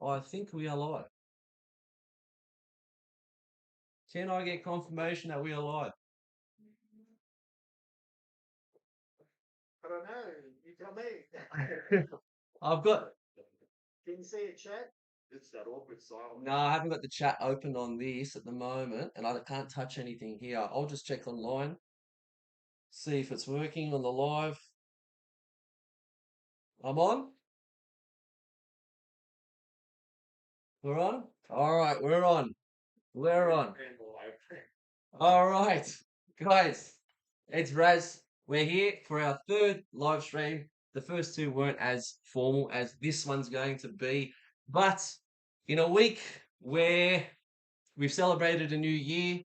I think we are live. Can I get confirmation that we are live? I don't know. You tell me. I've got Can you see a chat? It's that awkward silence. no, I haven't got the chat open on this at the moment, and I can't touch anything here. I'll just check online, see if it's working on the live. I'm on. We're on. All right, we're on. We're on. And live. All right, guys, it's Raz. We're here for our third live stream. The first two weren't as formal as this one's going to be, but in a week where we've celebrated a new year,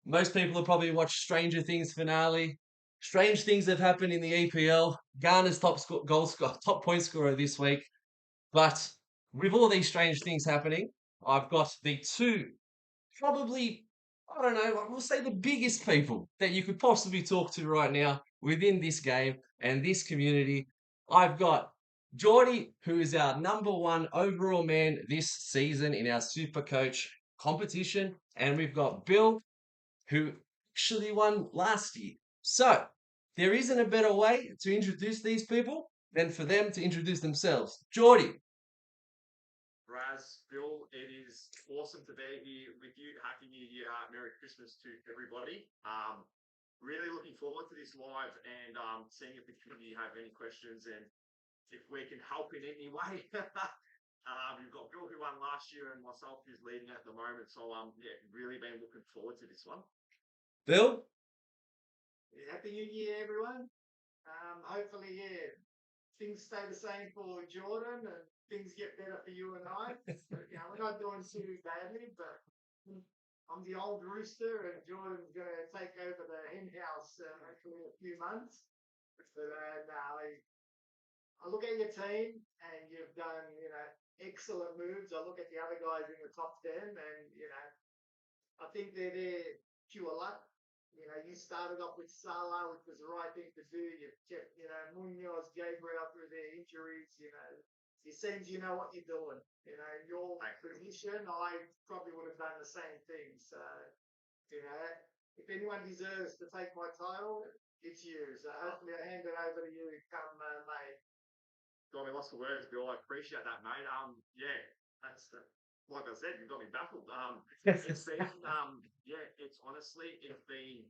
most people have probably watched Stranger Things finale. Strange things have happened in the EPL. Garner's top point scorer this week. But with all these strange things happening, I've got the two probably, I don't know, we'll say the biggest people that you could possibly talk to right now within this game and this community. I've got Geordie, who is our number one overall man this season in our Supercoach competition. And we've got Bill, who actually won last year. So there isn't a better way to introduce these people than for them to introduce themselves. Geordie. Raz, Bill, it is awesome to be here with you. Happy New Year, Merry Christmas to everybody. Really looking forward to this live and seeing if the community have any questions and if we can help in any way. We've got Bill who won last year and myself who's leading at the moment. So yeah, really been looking forward to this one. Bill? Happy New Year, everyone. Hopefully, things stay the same for Jordan and things get better for you and I. We're not doing too badly, but I'm the old rooster and Jordan's going to take over the hen house hopefully in a few months. But I look at your team and you've done, excellent moves. I look at the other guys in the top 10 and, I think they're there pure luck. You started off with Salah, which was the right thing to do. You've kept, Munoz, Gabriel through their injuries. It seems you know what you're doing. Your position, I probably would have done the same thing. So, if anyone deserves to take my title, it's you. So hopefully I hand it over to you come May. Got me lost for words, Bill. I appreciate that, mate. Yeah, that's like I said, you've got me baffled. It's been, it's honestly, it's been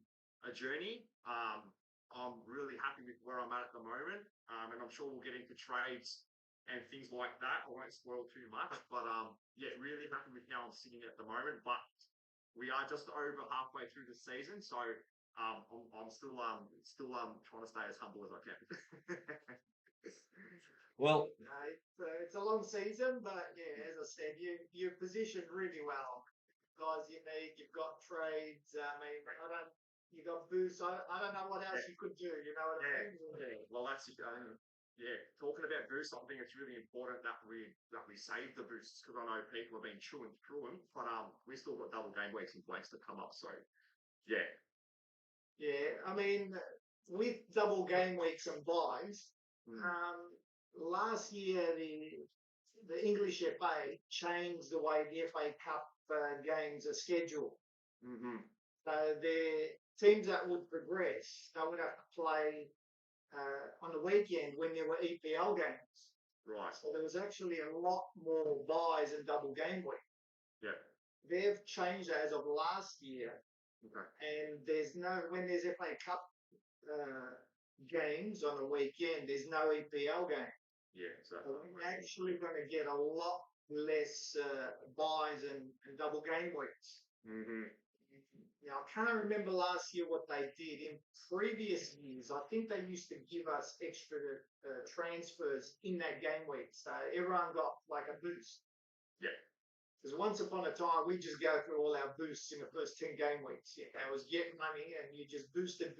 a journey. I'm really happy with where I'm at the moment, and I'm sure we'll get into trades and things like that. I won't spoil too much, but yeah, really happy with how I'm sitting at the moment. But we are just over halfway through the season, so I'm still trying to stay as humble as I can. Well, It's a long season, but yeah, as I said, you're positioned really well. Guys you need, you've got trades. You got boosts. I don't know what else you could do. You know what I mean? Yeah. Well, that's talking about boosts, I think it's really important that we save the boosts because I know people have been chewing through them, but we still got double game weeks in place to come up. So yeah, Yeah. I mean, with double game weeks and buys, last year the English FA changed the way the FA Cup games are scheduled. So the teams that would progress, they would have to play on the weekend when there were EPL games. right. So there was actually a lot more buys and double game week. Yeah. They've changed that as of last year. Okay. And when there's FA Cup games on the weekend, there's no EPL game. Yeah. So we're actually going to get a lot less buys and double game weeks. Now, I can't remember last year what they did. In previous years, I think they used to give us extra transfers in that game week. So everyone got like a boost. Yeah. Because once upon a time, we just go through all our boosts in the first 10 game weeks. Yeah, that was get money and you just boosted,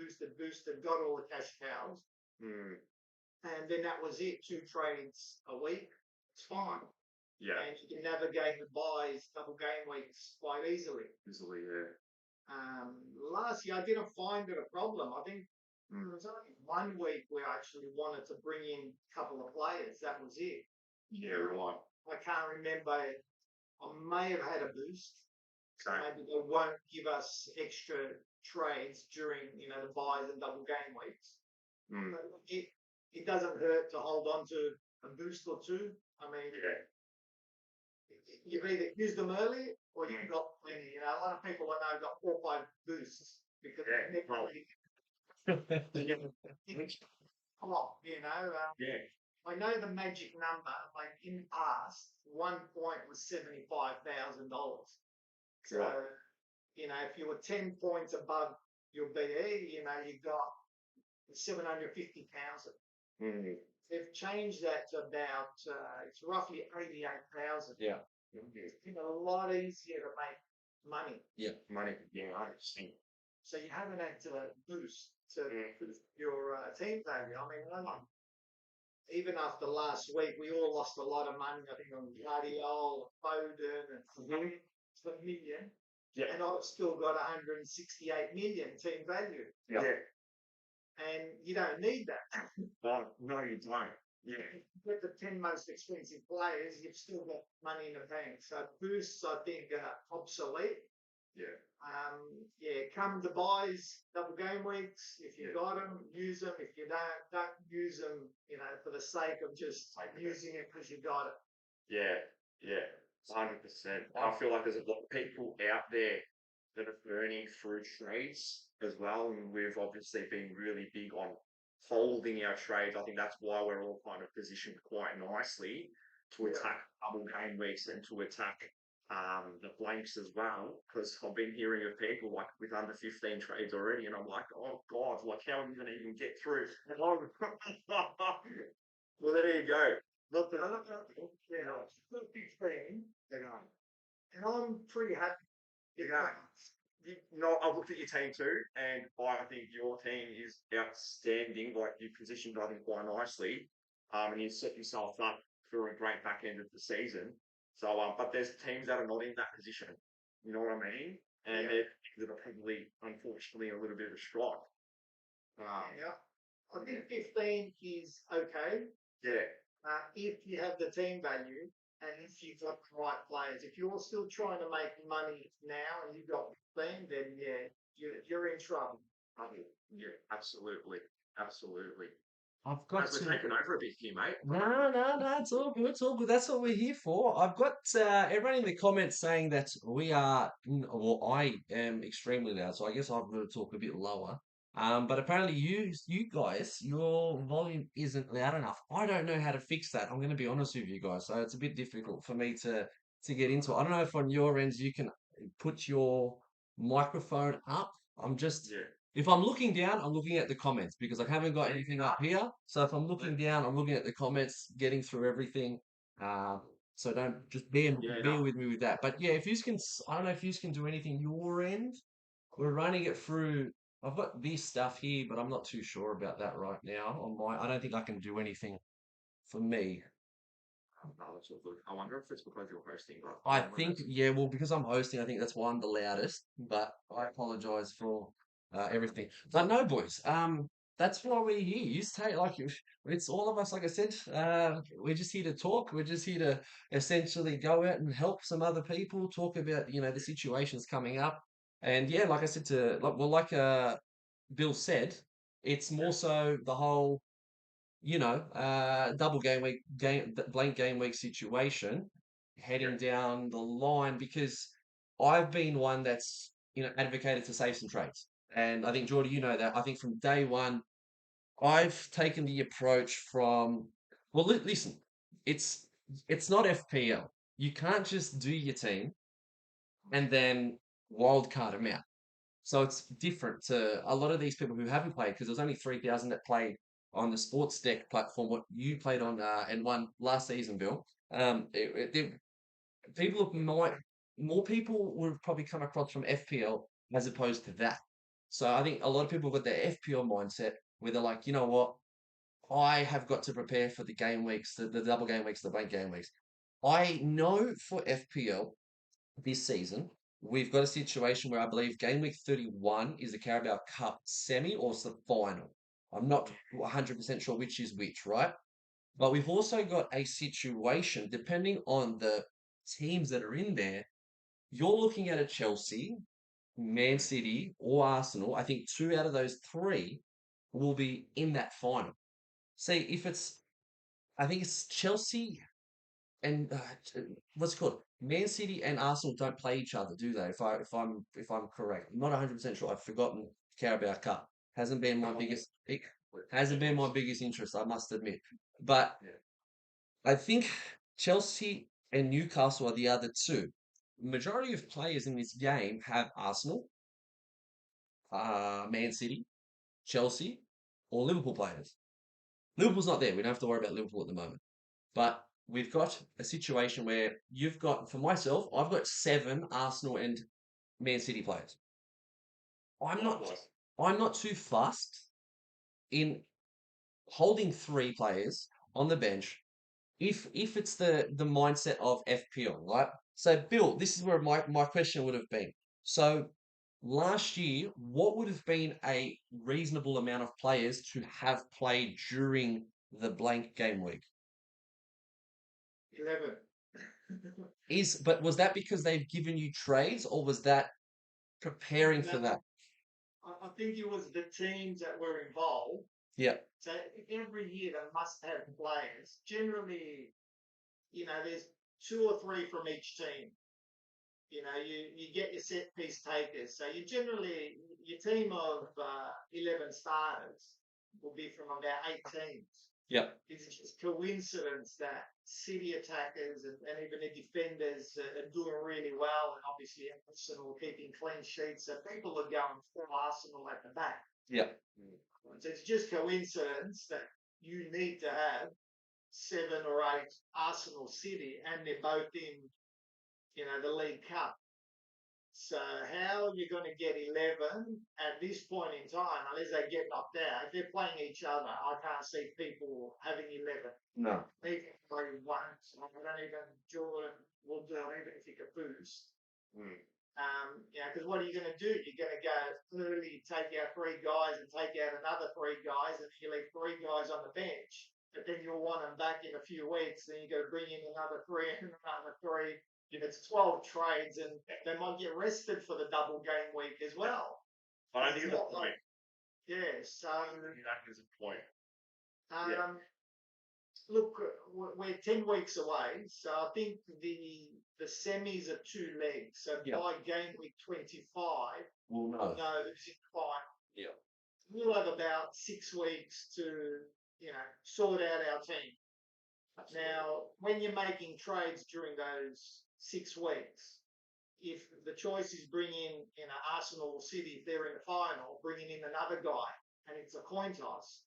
got all the cash cows. And then that was it. 2 trades a week. It's fine. Yeah. And you can navigate the buys, double game weeks quite easily. Yeah. Last year, I didn't find it a problem. I think there was only 1 week where I actually wanted to bring in a couple of players. That was it. Yeah, right. I can't remember. I may have had a boost. So Okay. maybe they won't give us extra trades during the buys and double game weeks. Mm. But it doesn't hurt to hold on to a boost or two. I mean, Yeah. you've either used them early or you've got plenty. A lot of people I know got 4 or 5 boosts because Yeah. they never Well, really yeah. come on. Yeah. I know the magic number. Like in the past, 1 point was $75,000. So Right. if you were 10 points above your BE, you got 750,000. Mm. They've changed that to about it's roughly 88,000. Yeah. It's been a lot easier to make money. Money. Yeah, I understand. So you haven't had to boost to Mm. boost your team value. I mean, even after last week, we all lost a lot of money. I think on Guardiola, Foden, and million. Yeah. And I've still got 168 million team value. Yeah. And you don't need that. No, you don't. Yeah. If you get the 10 most expensive players, you've still got money in the bank. So boosts, I think, are obsolete. Yeah. Come to buys, double game weeks. If you got them, use them. If you don't use them, for the sake of just using it because you got it. Yeah. 100%. I feel like there's a lot of people out there that are burning through trades as well, and we've obviously been really big on holding our trades. I think that's why we're all kind of positioned quite nicely to attack double game weeks and to attack the blanks as well. Because I've been hearing of people like with under 15 trades already, and I'm like, oh God, like how are you going to even get through? Well, there you go. Look, It's a big thing. And I'm pretty happy. I've looked at your team too, and I think your team is outstanding. Like you positioned, I think, quite nicely, and you set yourself up for a great back end of the season. So, but there's teams that are not in that position. You know what I mean? And they're teams that are probably, unfortunately, a little bit of a strike. I think 15 is okay. Yeah. If you have the team value and if you've got the right players. If you're still trying to make money now and you've got 15, then you're in trouble. Yeah, absolutely. I've got As we're to. taking over a bit here, mate. No, it's all good. It's all good. That's what we're here for. I've got everyone in the comments saying that we are, well, I am extremely loud, so I guess I've got to talk a bit lower. But apparently you guys, your volume isn't loud enough. I don't know how to fix that. I'm going to be honest with you guys, so it's a bit difficult for me to get into it. I don't know if on your ends you can put your microphone up. I'm just Yeah. if I'm looking down, I'm looking at the comments because I haven't got anything up here. So if I'm looking down, I'm looking at the comments, getting through everything. So don't just bear with me with that. But yeah, if you can, I don't know if you can do anything your end. We're running it through. I've got this stuff here, but I'm not too sure about that right now. On my, I don't think I can do anything for me. No, that's all good. I wonder if it's because you're hosting, but I think, yeah, well, because I'm hosting, I think that's why I'm the loudest. But I apologize for everything. But no, boys, that's why we're here. You take like it's all of us. Like I said, we're just here to talk. We're just here to essentially go out and help some other people. Talk about the situations coming up, and yeah, like I said like Bill said, it's more so the whole double blank game week situation heading down the line because I've been one that's advocated to save some trades. And I think Jordy, you know that. I think from day one, I've taken the approach from listen, it's it's not FPL. You can't just do your team and then wild card them out. So it's different to a lot of these people who haven't played because there's only 3,000 that played on the Sports Deck platform. What you played on and won last season, Bill. People might more people would have probably come across from FPL as opposed to that. So I think a lot of people have got their FPL mindset where they're like, you know what, I have got to prepare for the game weeks, the double game weeks, the blank game weeks. I know for FPL this season, we've got a situation where I believe game week 31 is the Carabao Cup semi or it's the final. I'm not 100% sure which is which, right? But we've also got a situation, depending on the teams that are in there, you're looking at a Chelsea, Man City, or Arsenal. I think two out of those three will be in that final. See, if it's, I think it's Chelsea and what's it called? Man City and Arsenal don't play each other, do they? If I'm correct, I'm not 100% sure. I've forgotten Carabao Cup. Hasn't been my biggest. It hasn't been my biggest interest, I must admit. But I think Chelsea and Newcastle are the other two. Majority of players in this game have Arsenal, Man City, Chelsea, or Liverpool players. Liverpool's not there. We don't have to worry about Liverpool at the moment. But we've got a situation where you've got, for myself, I've got 7 Arsenal and Man City players. I'm not, I'm not too fussed in holding 3 players on the bench if it's the mindset of FPL, right? So, Bill, this is where my question would have been. So, last year, what would have been a reasonable amount of players to have played during the blank game week? 11. But was that because they've given you trades, or was that preparing for that? I think it was the teams that were involved. Yeah, So every year they must have players. Generally, there's 2 or 3 from each team. You get your set piece takers. So your team of 11 starters will be from about 8 teams. yeah, It's just coincidence that City attackers and even the defenders are doing really well, and obviously Arsenal keeping clean sheets. So people are going for Arsenal at the back. yeah. So it's just coincidence that you need to have 7 or 8 Arsenal City, and they're both in, the League Cup. So how are you going to get 11 at this point in time, unless they get knocked out? If they're playing each other, I can't see people having 11. No. Even play once. I don't even Jordan will do it, even if you could boost. Because what are you going to do? You're going to go early, take out 3 guys, and take out another 3 guys, and you leave 3 guys on the bench. But then you'll want them back in a few weeks. Then you got to bring in another 3 and another 3. It's 12 trades, and they might get rested for the double game week as well. But I think it's a point. Yeah, so That is a point. look, we're 10 weeks away, so I think the semis are 2 legs. So by game week 25, We'll know. who's in the final. Yeah. We'll have about 6 weeks to, sort out our team. Now, when you're making trades during those 6 weeks, if the choice is bringing in an Arsenal City, if they're in the final, bringing in another guy, and it's a coin toss,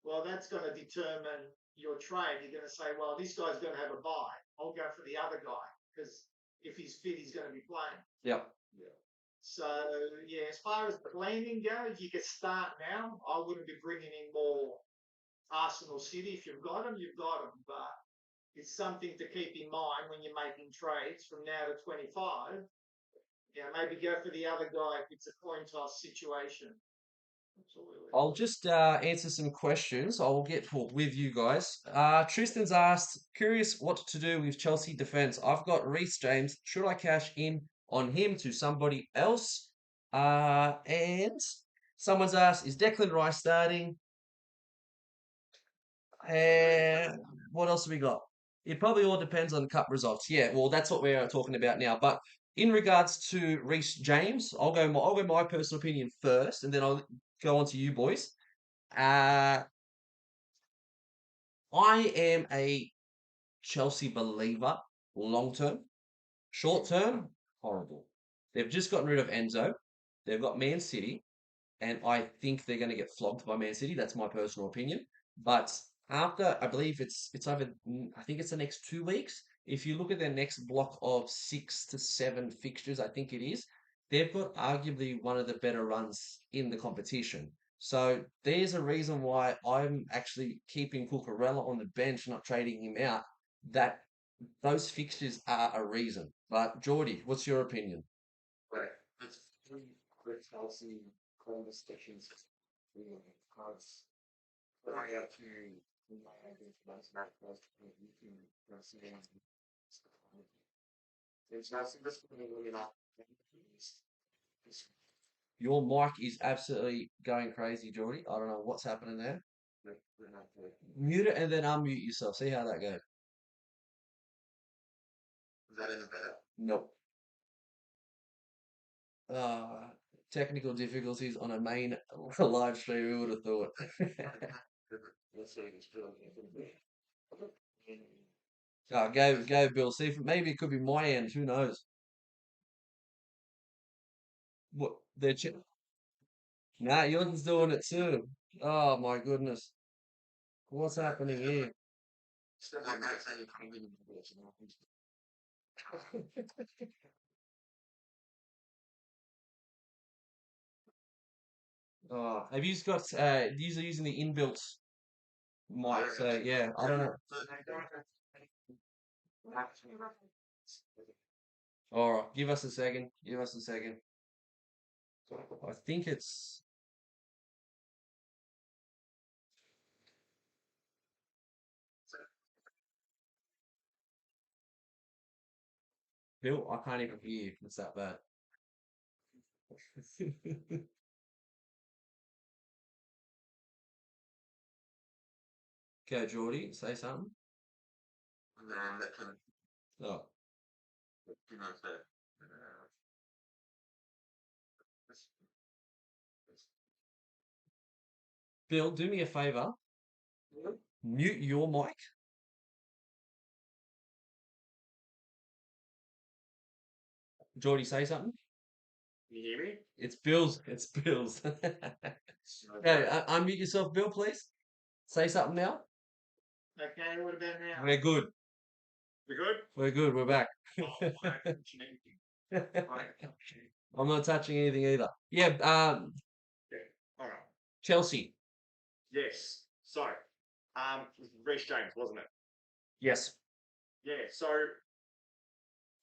well, that's going to determine your trade. You're going to say, well, this guy's going to have a bye. I'll go for the other guy because if he's fit, he's going to be playing. Yeah. So, as far as planning goes, you can start now. I wouldn't be bringing in more Arsenal City. If you've got them, you've got them. But it's something to keep in mind when you're making trades from now to 25. Maybe go for the other guy if it's a coin toss situation. Absolutely. I'll just answer some questions. I'll get with you guys. Tristan's asked, curious what to do with Chelsea defense. I've got Reece James. Should I cash in on him to somebody else? And someone's asked, is Declan Rice starting? And what else have we got? It probably all depends on cup results. Yeah, well, that's what we're talking about now. But in regards to Reece James, I'll go my personal opinion first, and then I'll go on to you boys. I am a Chelsea believer long term. Short term, horrible. They've just gotten rid of Enzo. They've got Man City, and I think they're going to get flogged by Man City. That's my personal opinion. But after, I believe it's over. I think it's the next 2 weeks. If you look at their next block of 6 to 7 fixtures, I think it is. They've got arguably one of the better runs in the competition. So there's a reason why I'm actually keeping Cucurella on the bench, not trading him out. That those fixtures are a reason. But Geordie, what's your opinion? Right. It's three quick Chelsea conversations because I have to Your mic is absolutely going crazy, Geordie. I don't know what's happening there. Mute it and then unmute yourself. See how that goes. Nope. Uh, Technical difficulties on a main live stream. Who would have thought? Go, Bill. See if maybe it could be my end. Who knows? What they're nah, yours doing it too. Oh my goodness, what's happening here? Oh, have you got? These are using the inbuilt mic. So yeah, I don't know. All right, give us a second. Give us a second. I think it's Bill. I can't even hear you. It's that bad. Go, Geordie. Say something. Oh, Bill, do me a favor. Mute your mic. Geordie, say something. Can you hear me? It's Bill's. It's Bill's. Okay, unmute yourself, Bill, please. Say something now. Okay, what about now? We're good. We good? We're good. We're back. I'm not touching anything either. Yeah. Yeah. All right. Chelsea. Yes. So, it was Reece James, wasn't it? Yes. Yeah. So,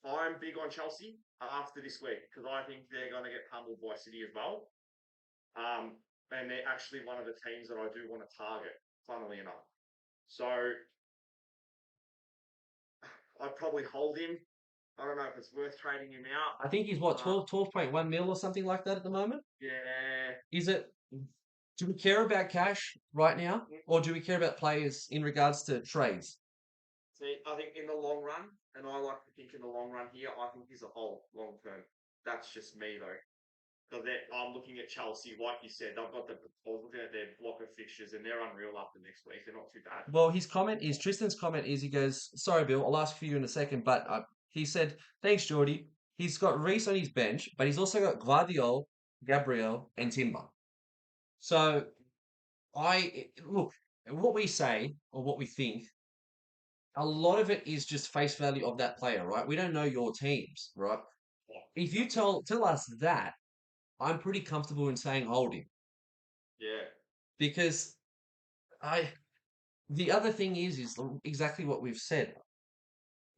I'm big on Chelsea after this week because I think they're going to get pummeled by City as well. And they're actually one of the teams that I do want to target, funnily enough. So, I'd probably hold him. I don't know if it's worth trading him out. I think he's what 12.1 mil or something like that at the moment. Yeah. Is it? Do we care about cash right now, or do we care about players in regards to trades? See, I think in the long run, and I like to think in the long run here, I think he's a hold long term. That's just me though. Because I'm looking at Chelsea, like you said, they've got I was looking at their block of fixtures and they're unreal after next week. They're not too bad. Well, Tristan's comment is he goes, sorry, Bill, I'll ask for you in a second, but he said, thanks, Geordie. He's got Reece on his bench, but he's also got Guardiola, Gabriel, and Timber. So look, what we say or what we think, a lot of it is just face value of that player, right? We don't know your teams, right? If you tell us that, I'm pretty comfortable in saying hold him Yeah. because I. The other thing is exactly what we've said.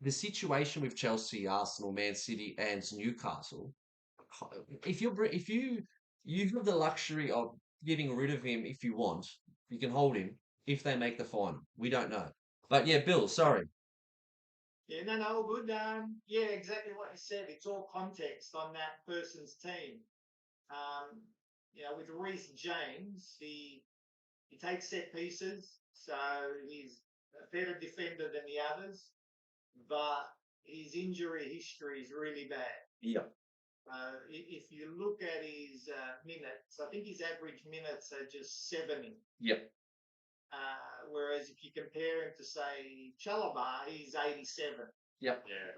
The situation with Chelsea, Arsenal, Man City, and Newcastle. If you have the luxury of getting rid of him if you want, you can hold him if they make the final. We don't know, but yeah, Bill. Sorry. Yeah, no, all good. Yeah, exactly what you said. It's all context on that person's team. With Reece James, he takes set pieces, so he's a better defender than the others, but his injury history is really bad. Yeah. If you look at his minutes, I think his average minutes are just 70. Yep. Whereas if you compare him to, say, Chalobah, he's 87. Yep. Yeah.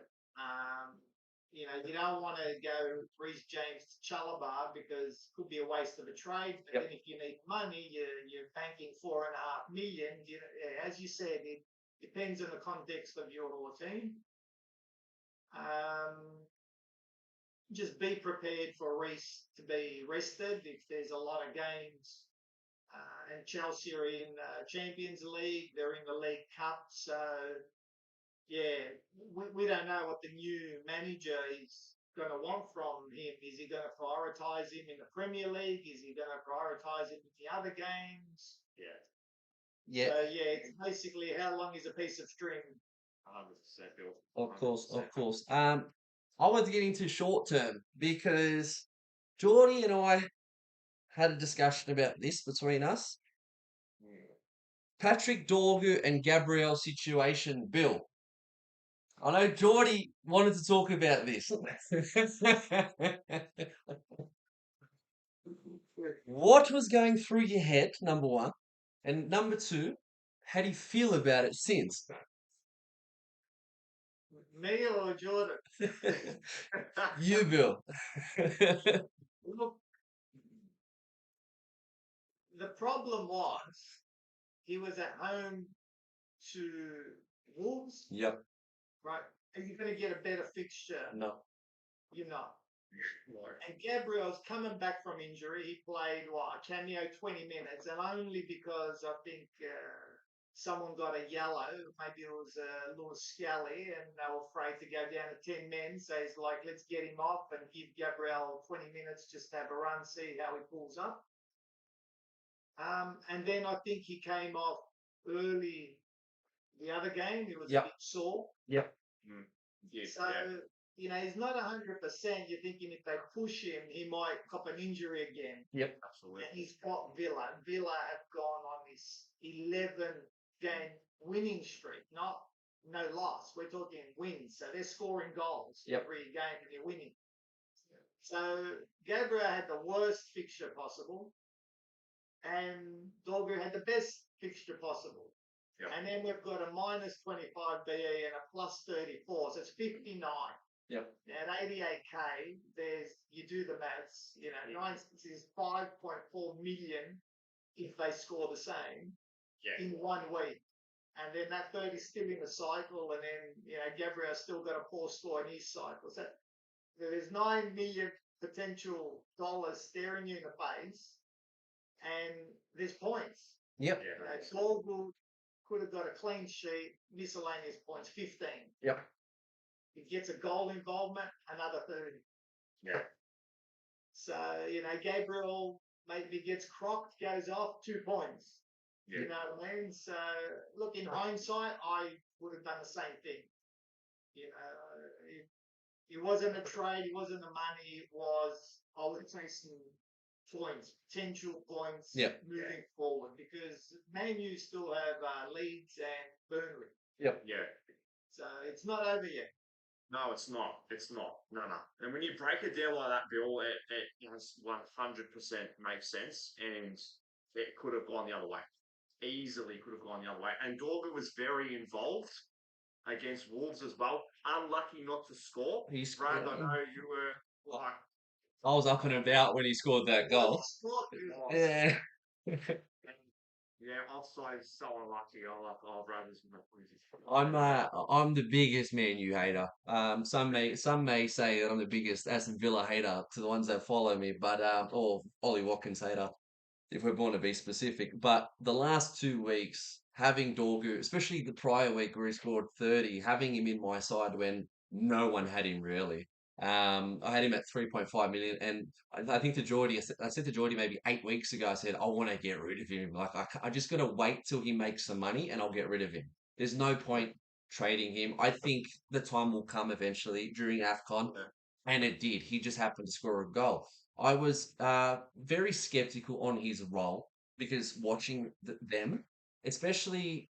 You don't want to go Reece James to Chalobah because it could be a waste of a trade. But Yep. then if you need money, you're banking 4.5 million. As you said, it depends on the context of your team. Just be prepared for Reece to be rested if there's a lot of games. And Chelsea are in Champions League. They're in the League Cup. So, yeah, we don't know what the new manager is going to want from him. Is he going to prioritise him in the Premier League? Is he going to prioritise him in the other games? Yeah. Yeah, So yeah, it's basically how long is a piece of string? 100% Bill. of course, 100%. of course. I want to get into short term because Geordie and I had a discussion about this between us. Patrick Dorgu and Gabrielle situation, Bill. I know Geordie wanted to talk about this. What was going through your head, number one? And number two, how do you feel about it since? Me or Jordan? You, Bill. Look, the problem was he was at home to Wolves, Yep. right? Are you going to get a better fixture? No. You're not. Like, And Gabriel's coming back from injury. He played what, a cameo 20 minutes, and only because I think someone got a yellow. Maybe it was Lewis Scally, and they were afraid to go down to 10 men. So he's like, let's get him off and give Gabriel 20 minutes just to have a run, see how he pulls up. And then I think he came off early the other game. He was a Yep. bit sore. Yep. yeah, So, he's not 100%. You're thinking if they push him, he might cop an injury again. Yep. absolutely. And he's got Villa. Villa have gone on this 11-game winning streak, not no loss. We're talking wins. So they're scoring goals Yep. every game and they're winning. So Gabriel had the worst fixture possible, and Dorgu had the best fixture possible. Yep. And then we've got a minus 25 BE and a plus 34, so it's 59. Yep. At 88k, you do the maths. 9 is 5.4 million if they score the same Yeah. in 1 week, and then that 30 is still in the cycle, and then Gabriel's still got a poor score in his cycle. So there's 9 million potential dollars staring you in the face, and there's points. Yep. Yeah. Dorgu could have got a clean sheet, miscellaneous points, 15. Yep. He gets a goal involvement, another 30. Yeah. So, Gabriel maybe gets crocked, goes off 2 points. Yeah. You know what I mean? So, look, in hindsight, I would have done the same thing. It wasn't a trade, it wasn't the money, it was, I would say, some points, potential points moving forward, because Man U still have Leeds and Burnley. Yep. Yeah. So, it's not over yet. No, it's not. It's not. No. And when you break it down like that, Bill, it has 100% makes sense, and it could have gone the other way. Easily could have gone the other way. And Dorgu was very involved against Wolves as well. Unlucky not to score. He's Brad, I know you were like, I was up and about when he scored that goal. Yeah. yeah, offside is so unlucky. I'll rather I'm the biggest Man U hater. Some may say that I'm the biggest Aston Villa hater to the ones that follow me, but or Ollie Watkins hater, if we're born to be specific. But the last 2 weeks, having Dorgu, especially the prior week where he scored 30, having him in my side when no one had him really. I had him at 3.5 million, and I think to Geordie, I said to Geordie maybe 8 weeks ago, I said I want to get rid of him. Like I just got to wait till he makes some money, and I'll get rid of him. There's no point trading him. I think the time will come eventually during AFCON, and it did. He just happened to score a goal. I was very skeptical on his role because watching them, especially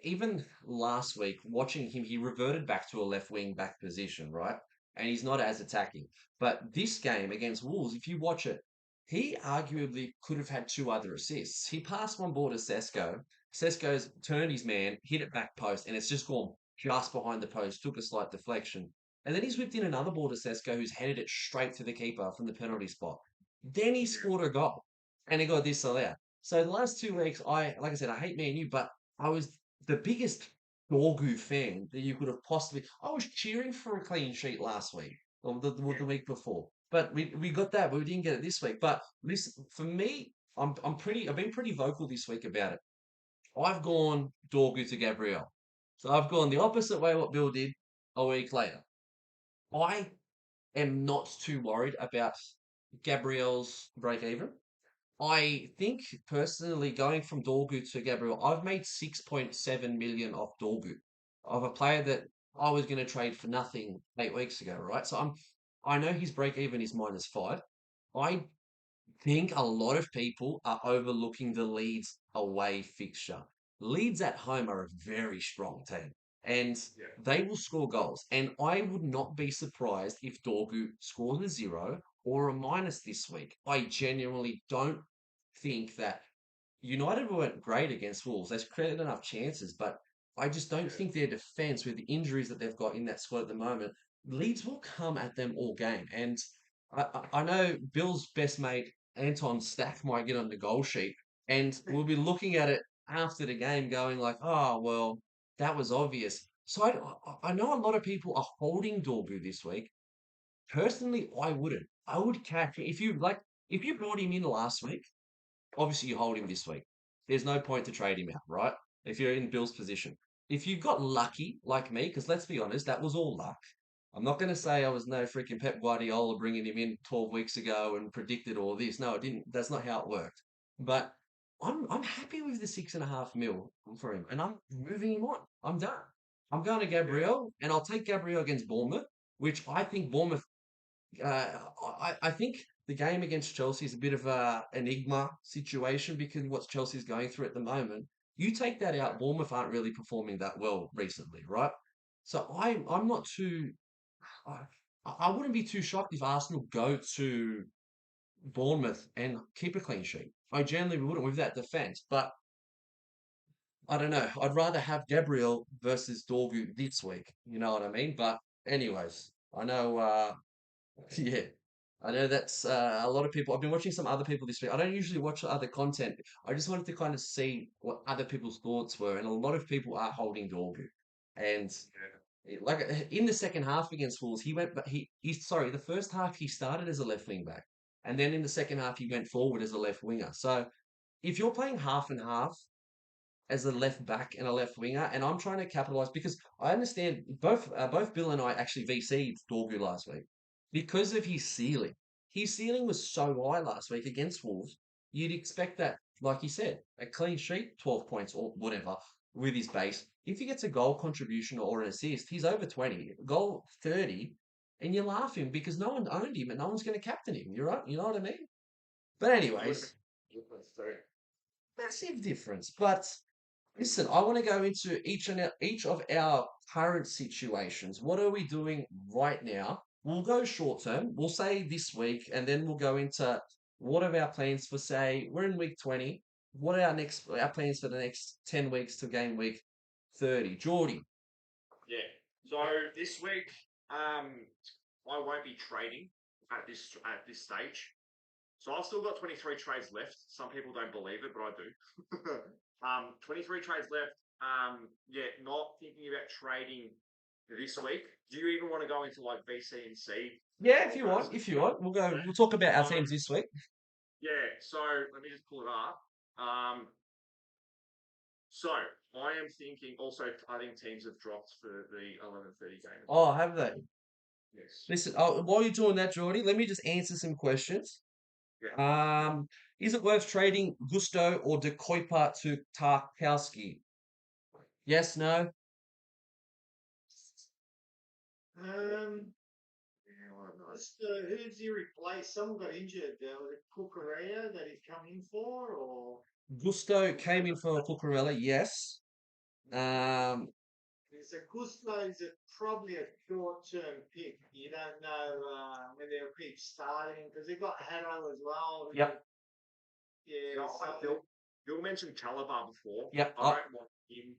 even last week, watching him, he reverted back to a left wing back position, right? And he's not as attacking. But this game against Wolves, if you watch it, he arguably could have had 2 other assists. He passed one ball to Sesko. Sesko's turned his man, hit it back post, and it's just gone just behind the post, took a slight deflection. And then he's whipped in another ball to Sesko, who's headed it straight to the keeper from the penalty spot. Then he scored a goal, and he got disallowed. So the last 2 weeks, like I said, I hate Man U, but I was the biggest Dorgu fan that you could have possibly. I was cheering for a clean sheet last week or the week before, but we got that, but we didn't get it this week. But listen, for me, I've been pretty vocal this week about it. I've gone Dorgu to Gabriel, so I've gone the opposite way what Bill did a week later. I am not too worried about Gabriel's break even. I think personally going from Dorgu to Gabriel, I've made 6.7 million off Dorgu of a player that I was going to trade for nothing 8 weeks ago, right? So I know his break even is -5. I think a lot of people are overlooking the Leeds away fixture. Leeds at home are a very strong team and Yeah. they will score goals. And I would not be surprised if Dorgu scores a 0 or a minus this week. I genuinely don't think that United weren't great against Wolves. They've created enough chances, but I just don't Yeah. think their defense, with the injuries that they've got in that squad at the moment, Leeds will come at them all game. And I know Bill's best mate Anton Stack might get on the goal sheet, and we'll be looking at it after the game, going like, "Oh well, that was obvious." So I know a lot of people are holding Dorgu this week. Personally, I wouldn't. I would catch if you like if you brought him in last week. Obviously, you hold him this week. There's no point to trade him out, right? If you're in Bill's position. If you got lucky like me, because let's be honest, that was all luck. I'm not going to say I was no freaking Pep Guardiola bringing him in 12 weeks ago and predicted all this. No, it didn't. That's not how it worked. But I'm happy with the 6.5 mil for him, and I'm moving him on. I'm done. I'm going to Gabriel, and I'll take Gabriel against Bournemouth, which I think Bournemouth uh, I think the game against Chelsea is a bit of a enigma situation because what Chelsea's going through at the moment. You take that out, Bournemouth aren't really performing that well recently, right? So I'm not too I, I wouldn't be too shocked if Arsenal go to Bournemouth and keep a clean sheet. I generally wouldn't with that defense, but I don't know. I'd rather have Gabriel versus Dorgu this week. You know what I mean? But anyways, I know. Yeah, I know that's a lot of people. I've been watching some other people this week. I don't usually watch other content. I just wanted to kind of see what other people's thoughts were, and a lot of people are holding Dorgu. And like in the second half against Wolves, he went, but he's sorry, the first half he started as a left wing back, and then in the second half he went forward as a left winger. So if you're playing half and half as a left back and a left winger, and I'm trying to capitalize because I understand both Bill and I actually VC'd Dorgu last week because of his ceiling. His ceiling was so high last week against Wolves. You'd expect that, like you said, a clean sheet, 12 points or whatever with his base. If he gets a goal contribution or an assist, he's over 20, goal 30, and you're laughing because no one owned him and no one's going to captain him. You're right. You know what I mean? But anyways, massive difference. But listen, I want to go into each of our current situations. What are we doing right now? We'll go short term. We'll say this week, and then we'll go into what are our plans for, say, we're in week 20. What are our plans for the next 10 weeks to game week 30? Geordie. Yeah. So this week, I won't be trading at this stage. So I've still got 23 trades left. Some people don't believe it, but I do. 23 trades left. Yeah, not thinking about trading this week. Do you even want to go into like VC and C? Yeah, if you want, we'll go. We'll talk about our teams this week. Yeah. So let me just pull it up. So I am thinking. Also, I think teams have dropped for the 11:30 game. Oh, have they? Yes. Listen, while you're doing that, Geordie, let me just answer some questions. Yeah. Is it worth trading Gusto or De Kuiper to Tarkowski? Yes, no. Yeah, well, nice. Who's he replaced? Someone got injured. Was it Cucurella that he's come in for, or Gusto came in for Cucurella, yes. Um, is a Gusto is probably a short-term pick. You don't know whether they'll keep starting because they've got Harrow as well. Yep. Yeah. No, So Bill mentioned Calabar before. Yep. I don't want him.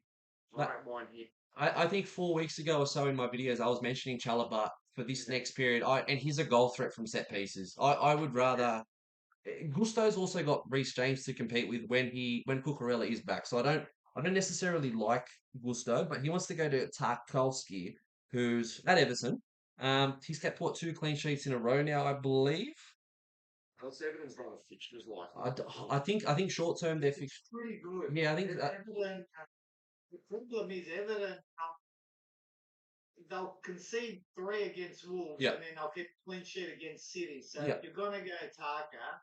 I don't mind him. I think 4 weeks ago or so in my videos, I was mentioning Chalobah for this next period. And he's a goal threat from set pieces. I would rather. Gusto's also got Reece James to compete with when Cucurella is back. So I don't necessarily like Gusto, but he wants to go to Tarkowski, who's at Everton. He's kept what 2 clean sheets in a row now, I believe. What's Everton's run of fixtures like? I think short term they're fixed. pretty good. Yeah, I think Everton. The problem is Everton. They'll concede 3 against Wolves, Yeah. and then they'll get clean sheet against City. So Yeah. if you're going to go Taka,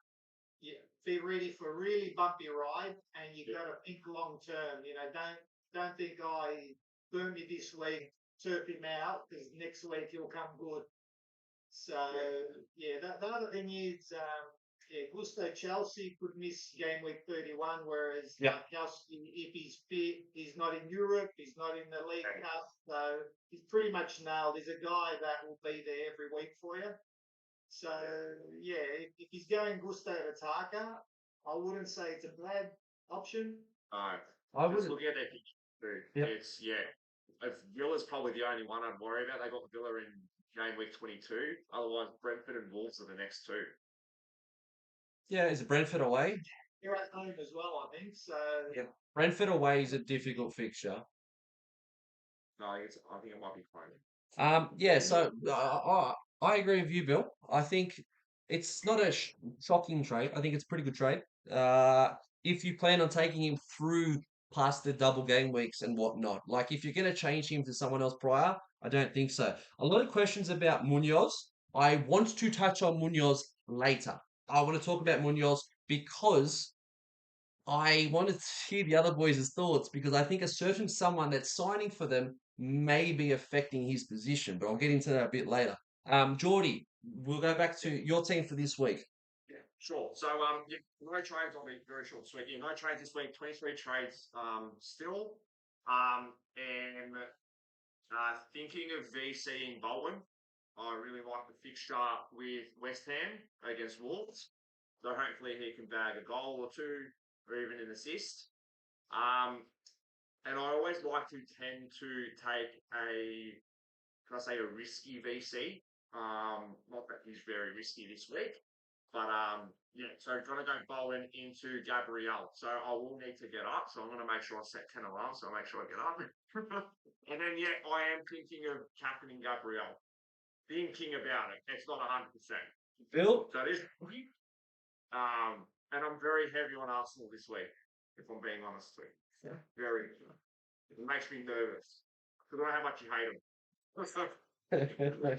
be ready for a really bumpy ride, and you got to think long term. Don't think I burn me this week, turf him out because next week he'll come good. So the other thing is, Gusto Chelsea could miss game week 31, whereas Chelsea, if he's fit, he's not in Europe, he's not in the League Cup, so he's pretty much nailed. He's a guy that will be there every week for you. So if he's going Gusto to Taka, I wouldn't say it's a bad option. I would. looking at their picture, it's If Villa's probably the only one I'd worry about. They got Villa in game week 22. Otherwise, Brentford and Wolves are the next two. Yeah, is it Brentford away? You're at home as well, I think. So Brentford away is a difficult fixture. No, I think it might be home. So I agree with you, Bill. I think it's not a shocking trade. I think it's a pretty good trade. If you plan on taking him through past the double game weeks and whatnot, like if you're going to change him to someone else prior, I don't think so. A lot of questions about Munoz. I want to touch on Munoz later. I want to talk about Munoz because I wanted to hear the other boys' thoughts because I think a certain someone that's signing for them may be affecting his position, but I'll get into that a bit later. Geordie, we'll go back to your team for this week. Yeah, sure. So, no trades. I'll be very short and sweet. No trades this week. 23 trades still. And thinking of VCing Bowen. I really like the fixture with West Ham against Wolves. So hopefully he can bag a goal or two or even an assist. And I always like to tend to take a risky VC. Not that he's very risky this week, but so going to go Bowen into Gabriel. So I will need to get up. So I'm going to make sure I set 10 alarms. So I make sure I get up. And then I am thinking of captaining Gabriel. Thinking about it. It's not 100%. Bill? So it is. And I'm very heavy on Arsenal this week, if I'm being honest with you. Very. It makes me nervous. Because I know how much you hate him.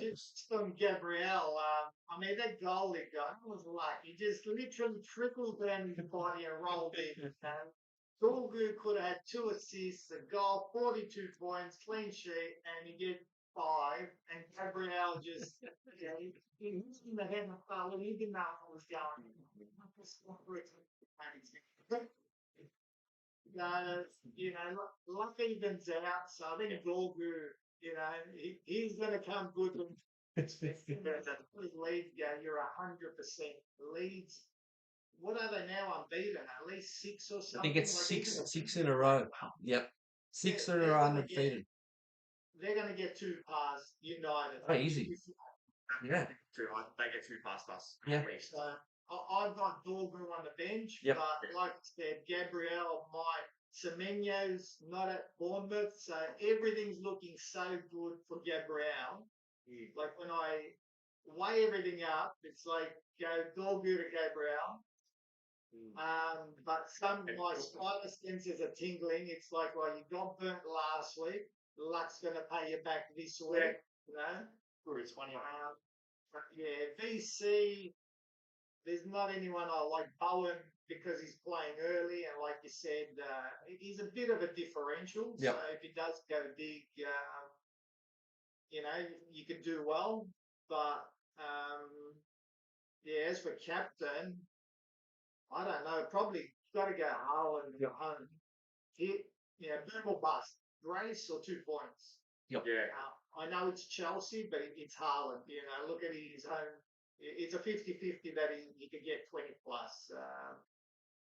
just on Gabriel, that goal he got was luck. He just literally trickled down his body and rolled in. Dorgu could have had 2 assists, a goal, 42 points, clean sheet, and he get 5. And Gabriel just, he hit in the head and fell. He didn't know what was going on. Luck evens out. So I think Dorgu, he's going to come good. Leeds go, you're 100% Leeds. What are they now unbeaten? At least 6 or something. I think it's six in a row. Yep, 6 in a row undefeated. They're going to get 2 past United. Oh, easy. Yeah. They get 2 past us. Yeah. At least. I've got Dorgu on the bench, Yep. but like I said, Gabriel might. Semenyo's not at Bournemouth, so everything's looking so good for Gabriel. Like when I weigh everything up, it's like go Dorgu to Gabriel. But my spider senses are tingling. It's like, well, you got burnt last week. Luck's going to pay you back this week. It's funny. But VC. There's not anyone I like. Bowen because he's playing early, and like you said, he's a bit of a differential. Yep. So if he does go big, you could do well. But as for captain, I don't know. Probably got to go Haaland at home. Boom or bust. Grace or 2 points. Yep. I know it's Chelsea, but it's Haaland. Look at his home. It's a 50-50 that he could get 20 plus.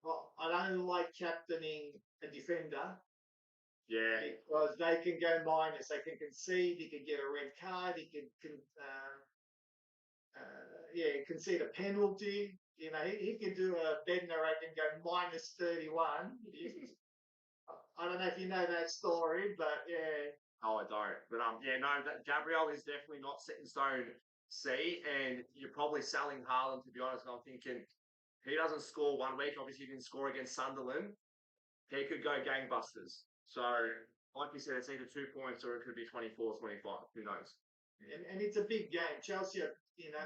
I don't like captaining a defender. Yeah. Because they can go minus. They can concede. He can get a red card. He can concede a penalty. He can do a Bednarek and go minus 31. I don't know if you know that story, but yeah. Oh, I don't. But that Gabriel is definitely not set in stone C, and you're probably selling Haaland, to be honest. And I'm thinking he doesn't score 1 week. Obviously, he didn't score against Sunderland. He could go gangbusters. So, like you said, it's either 2 points or it could be 24, 25. Who knows? and it's a big game. Chelsea,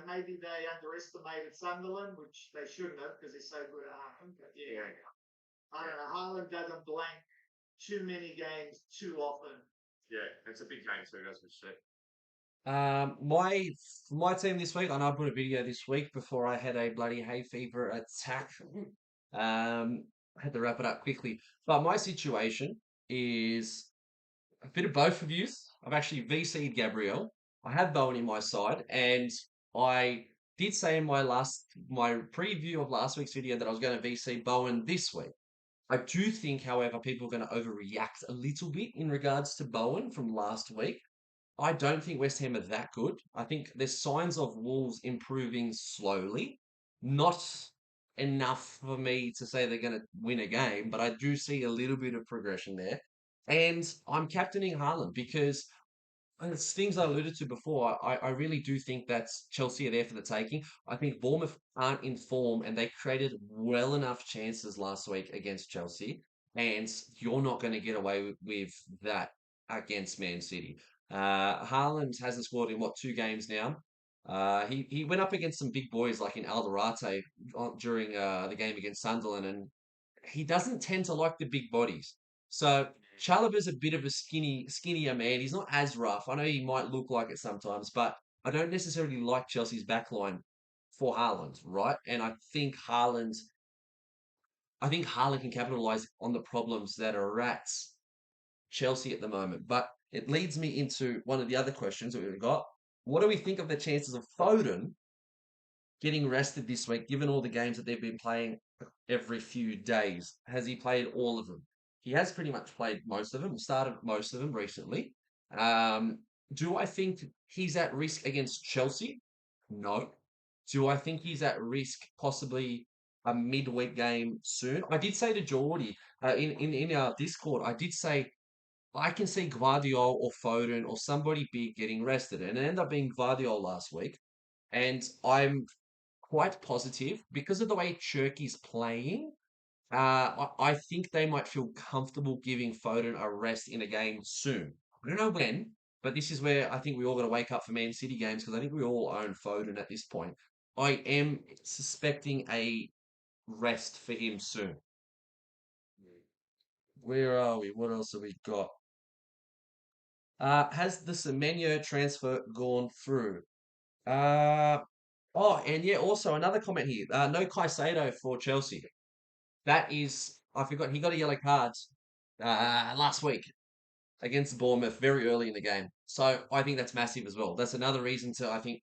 maybe they underestimated Sunderland, which they shouldn't have because they're so good at home. But yeah, I don't know. Haaland doesn't blank too many games too often. Yeah, it's a big game too, as we said. My team this week, I know I put a video this week before I had a bloody hay fever attack. I had to wrap it up quickly. But my situation is a bit of both of yous. I've actually VC'd Gabriel. I have Bowen in my side, and I did say in my preview of last week's video that I was going to VC Bowen this week. I do think, however, people are going to overreact a little bit in regards to Bowen from last week. I don't think West Ham are that good. I think there's signs of Wolves improving slowly. Not enough for me to say they're going to win a game, but I do see a little bit of progression there. And I'm captaining Haaland because it's things I alluded to before. I really do think that Chelsea are there for the taking. I think Bournemouth aren't in form and they created well enough chances last week against Chelsea. And you're not going to get away with that against Man City. Haaland hasn't scored in what, 2 games now? He went up against some big boys like in Alderate during the game against Sunderland, and he doesn't tend to like the big bodies. So Chalobah's a bit of a skinnier man. He's not as rough. I know he might look like it sometimes, but I don't necessarily like Chelsea's backline for Haaland, right? And I think Haaland can capitalize on the problems that are at Chelsea at the moment. But it leads me into one of the other questions that we've got. What do we think of the chances of Foden getting rested this week, given all the games that they've been playing every few days? Has he played all of them? He has pretty much played most of them, started most of them recently. Um, do I think he's at risk against Chelsea? No. Do I think he's at risk possibly a midweek game soon? I did say to Geordie in our Discord, I did say I can see Guardiola or Foden or somebody big getting rested, and it ended up being Guardiola last week. And I'm quite positive because of the way Cherky's playing. I think they might feel comfortable giving Foden a rest in a game soon. I don't know when, but this is where I think we all got to wake up for Man City games because I think we all own Foden at this point. I am suspecting a rest for him soon. Where are we? What else have we got? Has the Semenyo transfer gone through? Uh, oh, and yeah, also another comment here. No Caicedo for Chelsea. That is, I forgot, he got a yellow card last week against Bournemouth very early in the game. So I think that's massive as well. That's another reason to, I think,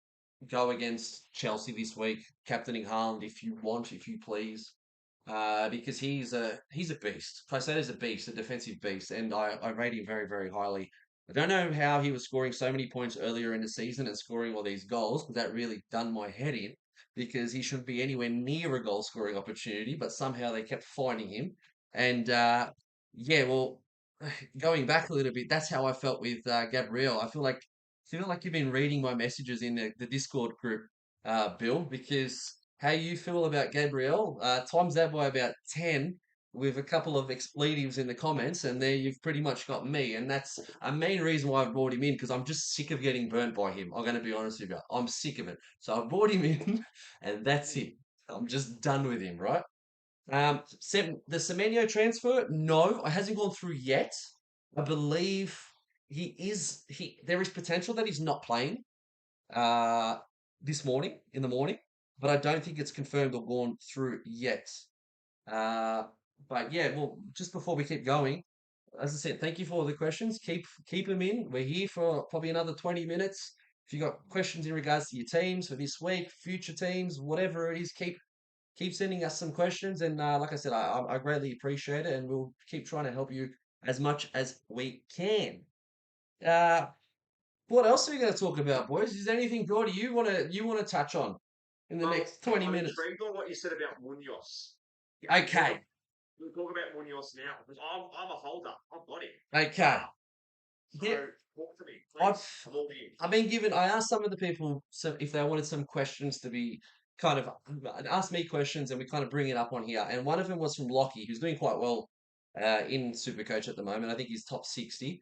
go against Chelsea this week, captaining Haaland if you want, if you please. Because he's a beast. Caicedo's a beast, a defensive beast, and I rate him very, very highly. I don't know how he was scoring so many points earlier in the season and scoring all these goals, because that really done my head in, because he shouldn't be anywhere near a goal scoring opportunity, but somehow they kept finding him. And yeah, well, going back a little bit, that's how I felt with Gabriel. I feel like you've been reading my messages in the Discord group, Bill, because how you feel about Gabriel, times that by about 10 with a couple of expletives in the comments, and there you've pretty much got me. And that's a main reason why I've brought him in, because I'm just sick of getting burnt by him. I'm going to be honest with you. I'm sick of it. So I brought him in, and that's it. I'm just done with him, right? The Semenyo transfer, no, it hasn't gone through yet. I believe there is potential that he's not playing uh, this morning, in the morning, but I don't think it's confirmed or gone through yet. Uh, but yeah, well, just before we keep going, as I said, thank you for all the questions. Keep them in. We're here for probably another 20 minutes. If you got questions in regards to your teams for this week, future teams, whatever it is, keep sending us some questions. And like I said, I greatly appreciate it, and we'll keep trying to help you as much as we can. Uh, what else are we going to talk about, boys? Is there anything, Gordy, you want to touch on in the next 20 I'm minutes? intrigued on what you said about Munoz. Okay, We'll talk about Munoz now because I'm a holder. I've got him. okay. So Yeah, talk to me. I've Please. I'm all ears. I've been given. I asked some of the people if they wanted some questions to be kind of ask me questions, and we kind of bring it up on here. And one of them was from Lockie, who's doing quite well in Supercoach at the moment. I think he's top 60.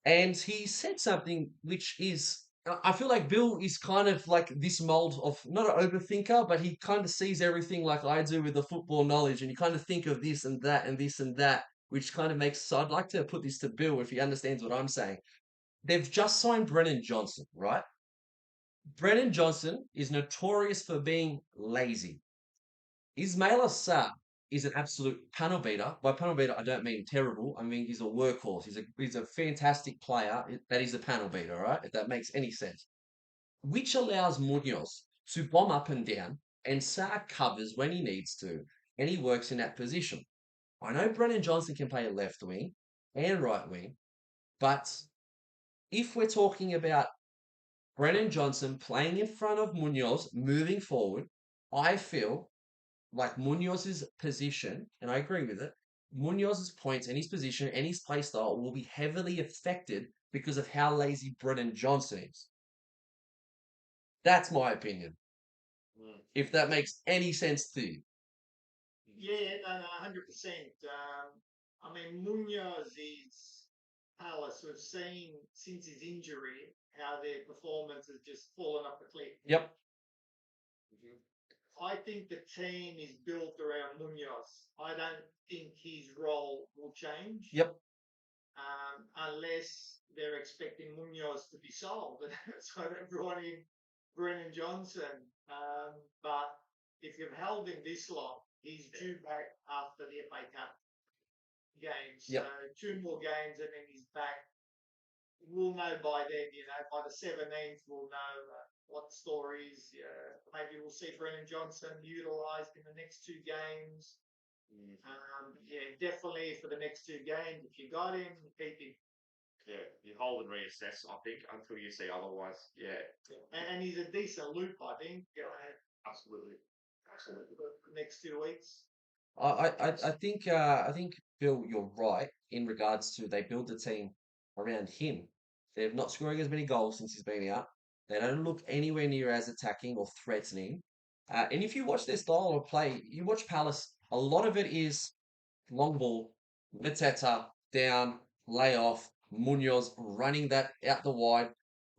And he said something which is I feel like Bill is kind of like this mold of not an overthinker, but he kind of sees everything like I do with the football knowledge, and you kind of think of this and that and this and that, which kind of makes. So I'd like to put this to Bill if he understands what I'm saying. They've just signed Brennan Johnson, right? Brennan Johnson is notorious for being lazy. Ismail Assar is an absolute panel beater. By panel beater, I don't mean terrible. I mean he's a workhorse. He's a fantastic player. That is a panel beater, right? If that makes any sense. Which allows Munoz to bomb up and down, and Sarr covers when he needs to, and he works in that position. I know Brennan Johnson can play a left wing and right wing, but if we're talking about Brennan Johnson playing in front of Munoz moving forward, I feel like Munoz's position, and I agree with it, Munoz's points and his position and his play style will be heavily affected because of how lazy Brennan Johnson is. That's my opinion. Mm. If that makes any sense to you. Yeah, no, 100%. I mean, Munoz is Palace. We've seen since his injury how their performance has just fallen off a cliff. Yep. I think the team is built around Munoz. I don't think his role will change. Yep. Unless they're expecting Munoz to be sold. So they brought in Brennan Johnson. But if you've held him this long, he's due back after the FA Cup games. Yep. So 2 more games and then he's back. We'll know by then, by the 17th, we'll know what the story is. Maybe we'll see Brennan Johnson utilised in the next 2 games. Definitely for the next 2 games. If you got him, keep him. Yeah, you hold and reassess, I think, until you see otherwise. Yeah. And he's a decent loop, I think. Absolutely. The next 2 weeks. I think Bill, you're right in regards to they build the team around him. They're not scoring as many goals since he's been out. They don't look anywhere near as attacking or threatening. And if you watch their style of play, you watch Palace. A lot of it is long ball, Mateta down, lay off, Munoz running that out the wide,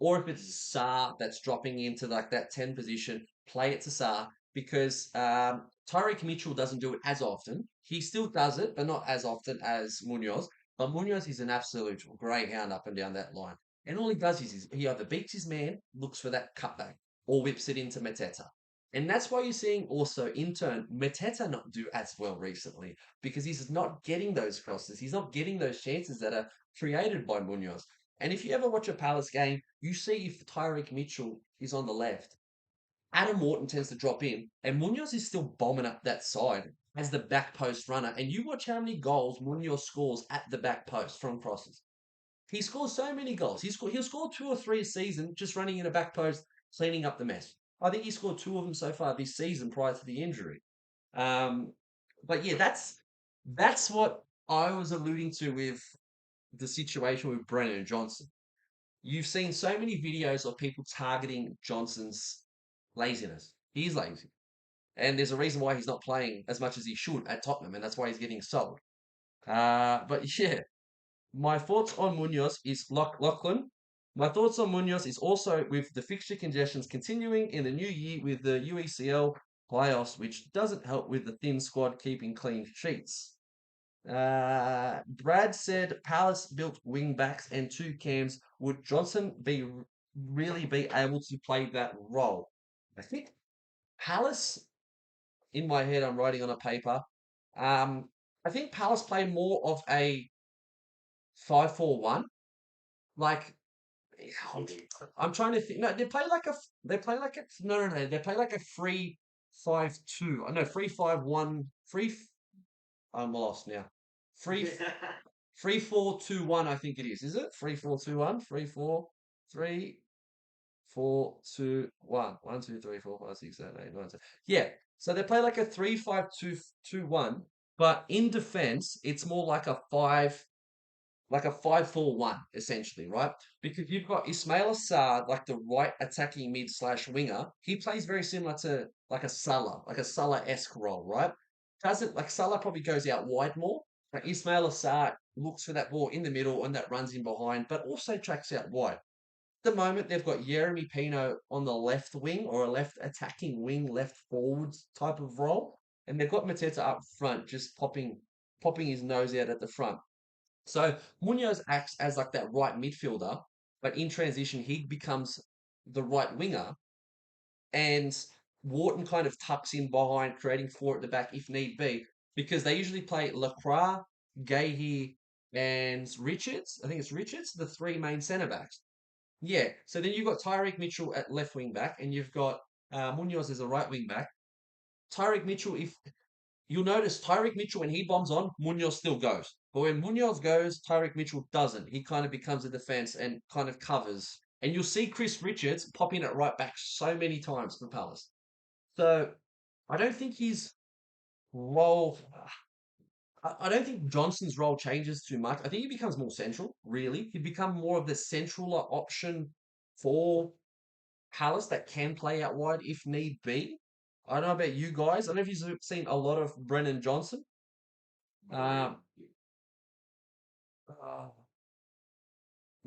or if it's Sarr that's dropping into like that 10 position, play it to Sarr because Tyreek Mitchell doesn't do it as often. He still does it, but not as often as Munoz. But Munoz is an absolute greyhound up and down that line. And all he does is he either beats his man, looks for that cutback, or whips it into Mateta. And that's why you're seeing also, in turn, Mateta not do as well recently because he's not getting those crosses. He's not getting those chances that are created by Munoz. And if you ever watch a Palace game, you see if Tyreek Mitchell is on the left, Adam Morton tends to drop in, and Munoz is still bombing up that side as the back post runner. And you watch how many goals Munoz scores at the back post from crosses. He scores so many goals. He'll score 2 or 3 a season just running in a back post, cleaning up the mess. I think he scored 2 of them so far this season prior to the injury. But yeah, that's what I was alluding to with the situation with Brennan Johnson. You've seen so many videos of people targeting Johnson's laziness. He's lazy. And there's a reason why he's not playing as much as he should at Tottenham, and that's why he's getting sold. But yeah, my thoughts on Munoz is Lachlan. My thoughts on Munoz is also with the fixture congestions continuing in the new year with the UECL playoffs, which doesn't help with the thin squad keeping clean sheets. Brad said Palace built wing backs and 2 cams. Would Johnson really be able to play that role? I think Palace, in my head, I'm writing on a paper. I think Palace play more of a 5-4-1. Like, I'm trying to think. No, they play like a. They play like a. No. They play like a 3-5-2. No, 3-5-1. I'm lost now. 3-4-2-1. I think it is. Is it 3-4-2-1? 3-4-3-4-2-1. 1, 2, 3, 4, 5, 6, 7, 8, 9, 10. Yeah. So they play like a 3-5-2-1, but in defense, it's more like a 5-4-1, essentially, right? Because you've got Ismail Assar, like the right attacking mid/winger. He plays very similar to like a Salah-esque role, right? Doesn't like Salah probably goes out wide more. Like Ismail Assar looks for that ball in the middle and that runs in behind, but also tracks out wide. the moment they've got Jeremy Pino on the left wing or a left attacking wing, left forwards type of role, and they've got Mateta up front, just popping his nose out at the front. So Munoz acts as like that right midfielder, but in transition he becomes the right winger, and Wharton kind of tucks in behind, creating four at the back if need be, because they usually play Lacroix, Gahey, and Richards. I think it's Richards, the three main centre backs. Yeah. So then you've got Tyreek Mitchell at left wing back, and you've got Munoz as a right wing back. Tyreek Mitchell, if you'll notice, Tyreek Mitchell, when he bombs on, Munoz still goes. But when Munoz goes, Tyreek Mitchell doesn't. He kind of becomes a defense and kind of covers. And you'll see Chris Richards pop in at right back so many times for Palace. So I don't think his role. I don't think Johnson's role changes too much. I think he becomes more central, really. He'd become more of the central option for Palace that can play out wide if need be. I don't know about you guys. I don't know if you've seen a lot of Brennan Johnson. Um, uh,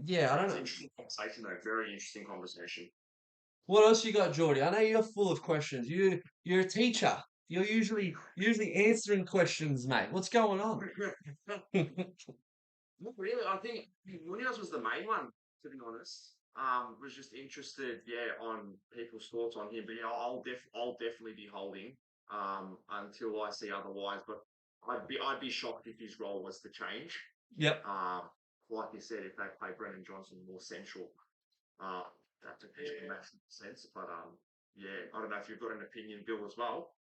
yeah, I don't It's know. interesting conversation, though. Very interesting conversation. What else you got, Geordie? I know you're full of questions. You're a teacher. You're usually answering questions, mate. What's going on? Not really. I think Munoz was the main one, to be honest. Was just interested, yeah, on people's thoughts on him. But yeah, I'll definitely be holding until I see otherwise. But I'd be shocked if his role was to change. Yep. Like you said, if they play Brennan Johnson more central, uh, that potentially makes sense. But yeah, I don't know if you've got an opinion, Bill, as well.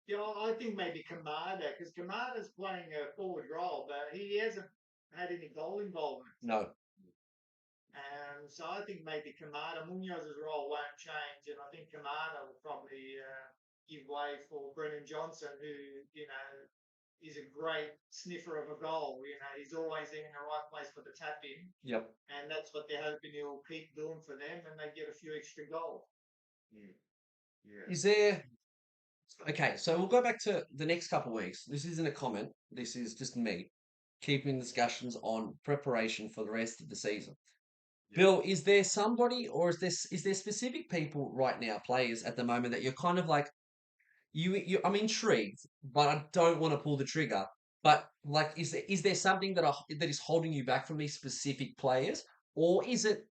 Yeah, I think maybe Kamada, because Kamada's playing a forward role, but he hasn't had any goal involvement. No. So I think maybe Kamada, Munoz's role won't change, and I think Kamada will probably give way for Brennan Johnson, who, is a great sniffer of a goal. He's always in the right place for the tap in, Yep. and that's what they're hoping he'll keep doing for them, and they get a few extra goals. Yeah. Is there? Okay, so we'll go back to the next couple of weeks. This isn't a comment. This is just me keeping discussions on preparation for the rest of the season. Yeah. Bill, is there somebody or is there specific people right now, players at the moment that you're kind of like I'm intrigued, but I don't want to pull the trigger. But like, is there something that is holding you back from these specific players, or is it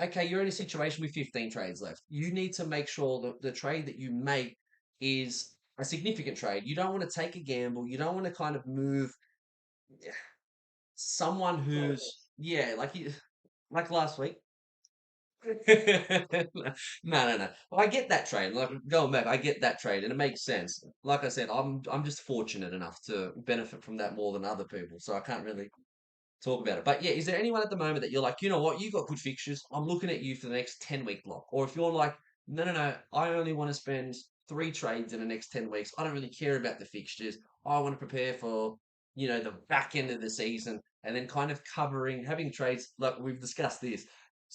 okay? You're in a situation with 15 trades left. You need to make sure that the trade that you make is a significant trade. You don't want to take a gamble. You don't want to kind of move someone who's like last week. No, no, no. Well, I get that trade. Like going back, I get that trade, and it makes sense. Like I said, I'm just fortunate enough to benefit from that more than other people, so I can't really talk about it. But yeah, is there anyone at the moment that you're like, you know what, you got good fixtures? I'm looking at you for the next 10-week block. Or if you're like, no, no, no, I only want to spend 3 trades in the next 10 weeks. I don't really care about the fixtures. I want to prepare for, the back end of the season and then kind of having trades like we've discussed this,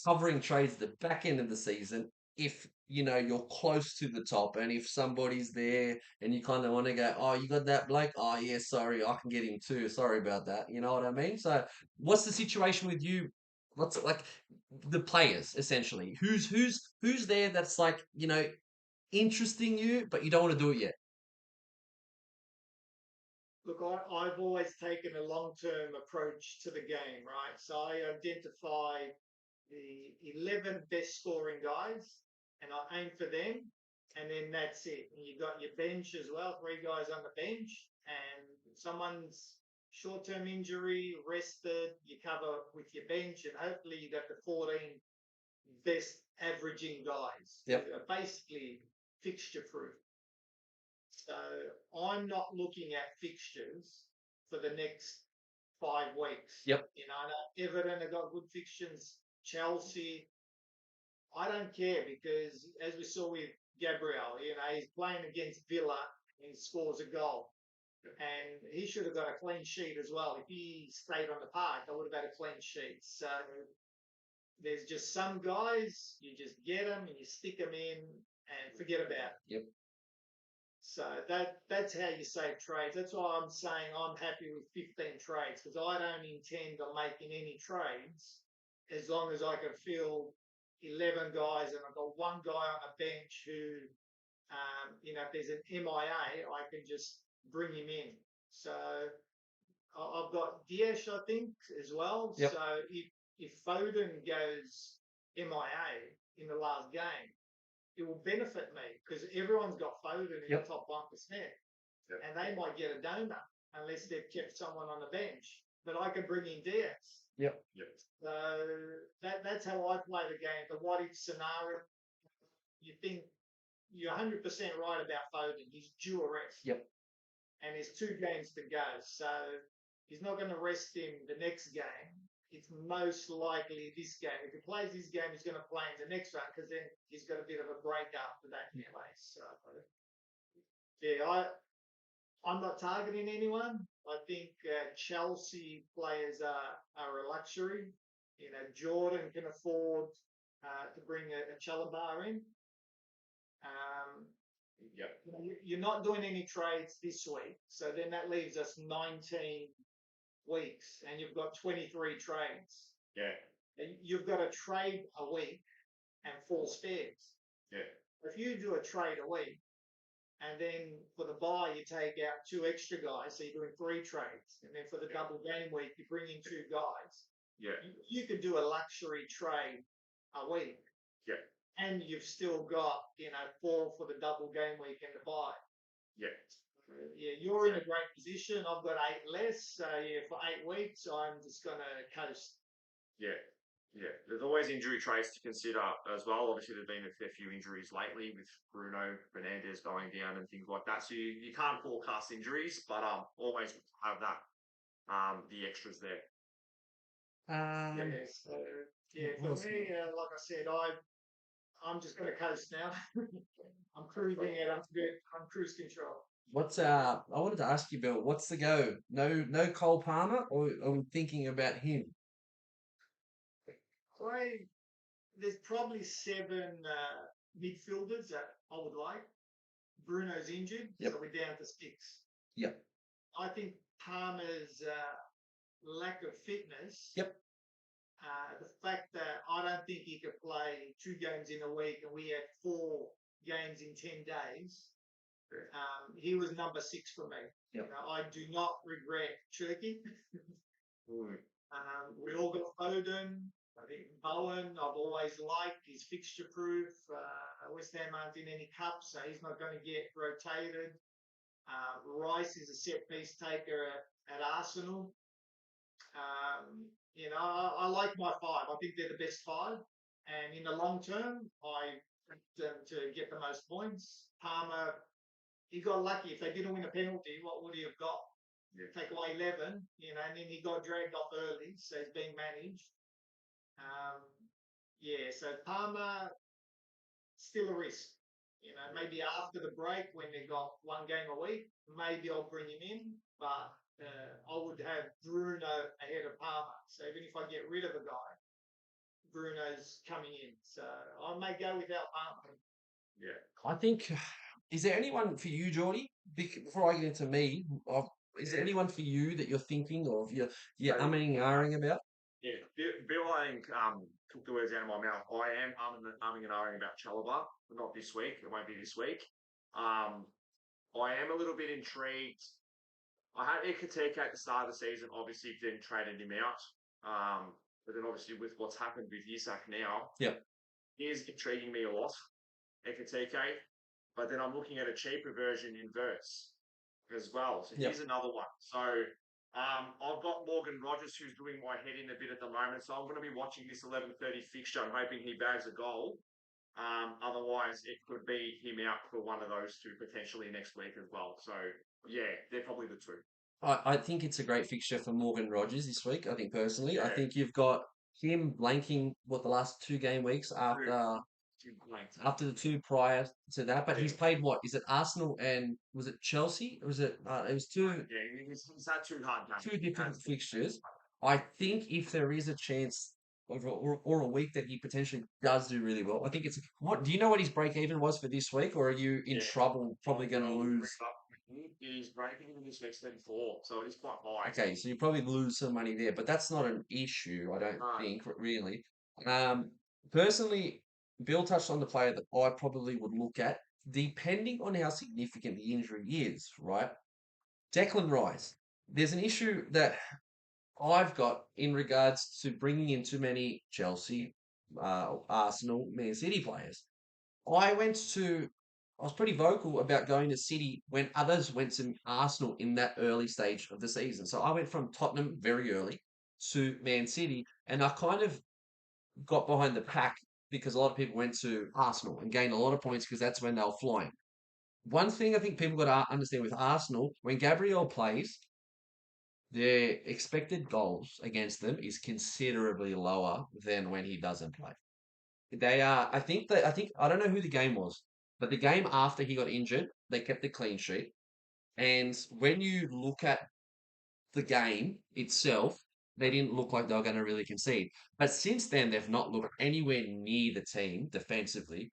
covering trades at the back end of the season if you're close to the top and if somebody's there and you kind of want to go, oh, you got that Blake? Oh yeah, sorry, I can get him too. Sorry about that. You know what I mean? So what's the situation with you? What's it like the players essentially? Who's there that's like, interesting you, but you don't want to do it yet? Look, I've always taken a long-term approach to the game, right? So I identify the 11 best scoring guys, and I aim for them, and then that's it. And you've got your bench as well, 3 guys on the bench, and someone's short-term injury, rested, you cover with your bench, and hopefully you got the 14 best averaging guys. Yep. Basically fixture proof. So I'm not looking at fixtures for the next 5 weeks. Yep. I know Everton have got good fixtures. Chelsea, I don't care because as we saw with Gabriel, he's playing against Villa and he scores a goal. And he should have got a clean sheet as well. If he stayed on the park, I would have had a clean sheet. So there's just some guys, you just get them and you stick them in and forget about it. Yep. So that's how you save trades. That's why I'm saying I'm happy with 15 trades because I don't intend on making any trades as long as I can fill 11 guys and I've got one guy on a bench who, if there's an MIA, I can just bring him in. So I've got Diaz, I think, as well. Yep. So if Foden goes MIA in the last game, it will benefit me because everyone's got Foden in Yep. the top 1%, and they might get a donut unless they've kept someone on the bench. But I can bring in Diaz. Yep. So that's how I play the game. The what if scenario. You think you're 100% right about Foden. He's due a rest. Yep. And there's 2 games to go. So he's not going to rest him the next game. It's most likely this game. If he plays this game, he's going to play in the next round because then he's got a bit of a break after that anyway. So yeah, I'm not targeting anyone. I think Chelsea players are a luxury. Jordan can afford to bring a Chalobah in. You're not doing any trades this week, so then that leaves us 19 weeks, and you've got 23 trades. Yeah. And you've got a trade a week and 4 spares. Yeah. If you do a trade a week, and then for the buy you take out 2 extra guys, so you're doing 3 trades, and then for the double game week you bring in 2 guys. Yeah. You could do a luxury trade a week. Yeah. And you've still got 4 for the double game week and the buy. Yeah. Yeah, you're in a great position. I've got 8 less. So yeah, for 8 weeks, I'm just gonna coast. Yeah. Yeah. There's always injury traits to consider as well. Obviously, there's been a fair few injuries lately with Bruno Fernandes going down and things like that. So you can't forecast injuries, but always have that the extras there. So yeah, for me, like I said, I'm just gonna coast now. I'm cruising it. I'm good. I'm cruise control. I wanted to ask you, Bill, what's the go? No Cole Palmer, or are we thinking about him? There's probably 7 midfielders that I would like. Bruno's injured, Yep. so we're down to 6. Yep. I think Palmer's lack of fitness. Yep. The fact that I don't think he could play 2 games in a week, and we had 4 games in 10 days. He was number 6 for me. Yep. I do not regret Turkey. We all got Foden. I think Bowen, I've always liked. He's fixture proof. West Ham aren't in any cups, so he's not going to get rotated. Rice is a set piece taker at Arsenal. I like my 5. I think they're the best 5. And in the long term, I want them to get the most points. Palmer, he got lucky. If they didn't win a penalty, what would he have got? Yeah. Take away 11, and then he got dragged off early, so he's being managed. So Palmer, still a risk. Maybe after the break when they got 1 game a week, maybe I'll bring him in, but I would have Bruno ahead of Palmer. So even if I get rid of a guy, Bruno's coming in. So I may go without Palmer. Yeah. I think, is there anyone for you, Geordie? Before I get into me, is there anyone for you that you're thinking of, you're umming and ahhing about? Yeah, Bill, I think took the words out of my mouth. I am umming and ahhing about Chalobah, but not this week. It won't be this week. I am a little bit intrigued. I had Ekateke at the start of the season, obviously then traded him out. But then obviously with what's happened with Isak now, he is intriguing me a lot, Ekateke. But then I'm looking at a cheaper version in VRAZ as well. So here's another one. So I've got Morgan Rogers, who's doing my head in a bit at the moment. So I'm going to be watching this 11:30 fixture. I'm hoping he bags a goal. Otherwise, it could be him out for one of those 2 potentially next week as well. So yeah, they're probably the 2. I think it's a great fixture for Morgan Rogers this week. I think personally, I think you've got him blanking the last 2 game weeks after the 2 prior to that. But he's played Is it Arsenal and was it Chelsea? Or was it? It was 2. Yeah, it's not too hard. 2 different fixtures. I think if there is a chance or a week that he potentially does do really well, I think it's. What do you know what his break even was for this week, or are you in trouble? Probably going to lose. is breaking into this week's 34, so it is quite high. Okay, so you probably lose some money there, but that's not an issue, I don't No. think, really. Um, Personally, Bill touched on the player that I probably would look at, depending on how significant the injury is, right? Declan Rice. There's an issue that I've got in regards to bringing in too many Chelsea, Arsenal, Man City players. I went to, I was pretty vocal about going to City when others went to Arsenal in that early stage of the season. So I went from Tottenham very early to Man City, and I kind of got behind the pack because a lot of people went to Arsenal and gained a lot of points because that's when they were flying. One thing I think people got to understand with Arsenal, when Gabriel plays, their expected goals against them is considerably lower than when he doesn't play. They are. I don't know who the game was, but the game after he got injured, they kept a clean sheet. And when you look at the game itself, they didn't look like they were going to really concede. But since then, they've not looked anywhere near the team defensively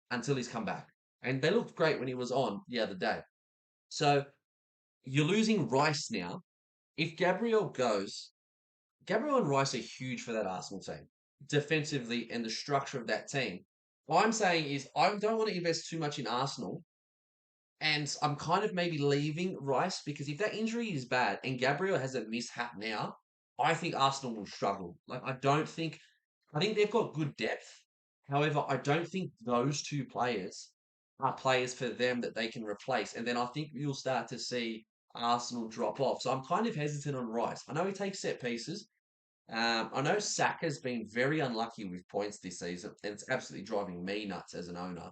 until he's come back. And they looked great when he was on the other day. So you're losing Rice now. If Gabriel goes, Gabriel and Rice are huge for that Arsenal team, defensively and the structure of that team. What I'm saying is, I don't want to invest too much in Arsenal, and I'm kind of maybe leaving Rice because if that injury is bad and Gabriel has a mishap now, I think Arsenal will struggle. Like, I think they've got good depth. However, I don't think those two players are players for them that they can replace. And then I think you'll start to see Arsenal drop off. So I'm kind of hesitant on Rice. I know he takes set pieces, I know Saka's been very unlucky with points this season, and it's absolutely driving me nuts as an owner.